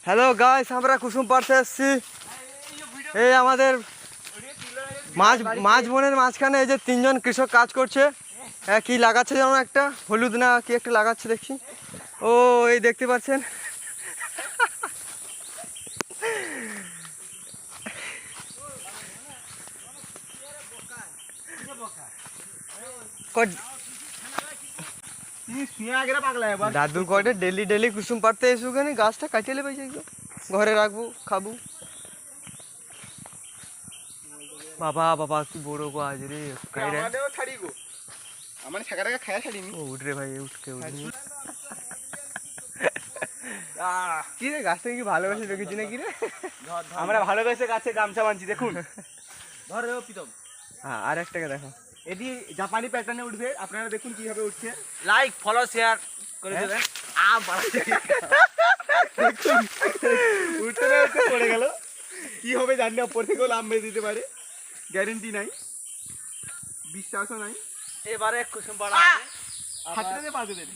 Hello guys, আমরা কুসুম পাড়তে এসেছি। এই আমাদের মাঝ বনের মাঝখানে এই যে তিনজন কৃষক কাজ করছে। কি লাগাচ্ছে যেন একটা হলুদ না কি একটা লাগাচ্ছে দেখছি। ও এই দেখতে পাচ্ছেন, দাদু কটে ডেলি ডেলি কুসুম পাড়তে এসু কেন গাছটা কাটিয়ে লেবে ঘরে রাখবো খাবো। বাবা বাবা কি বড় গাছ রে, উঠ রে ভাই, উঠকে কি রে গাছটা কি ভালোবেসে রেখেছি নাকি রে? আমরা ভালোবেসে গাছে গামছা বাঁধছি দেখুন। ধরে প্রীতম, হ্যাঁ আর একটাকে দেখো, এটি জাপানি প্যাটার্নে উঠবে, আপনারা দেখুন কিভাবে উঠছে। লাইক ফলো শেয়ার করে দেবেন। উঠতে না উঠতে পড়ে গেল, কি হবে জানি না, ওপর থেকেও লাভ মেরে দিতে পারে, গ্যারেন্টি নাই, বিশ্বাসও নাই। এবারে কুসুম পাড়া হাতটাতে পা দেবেন।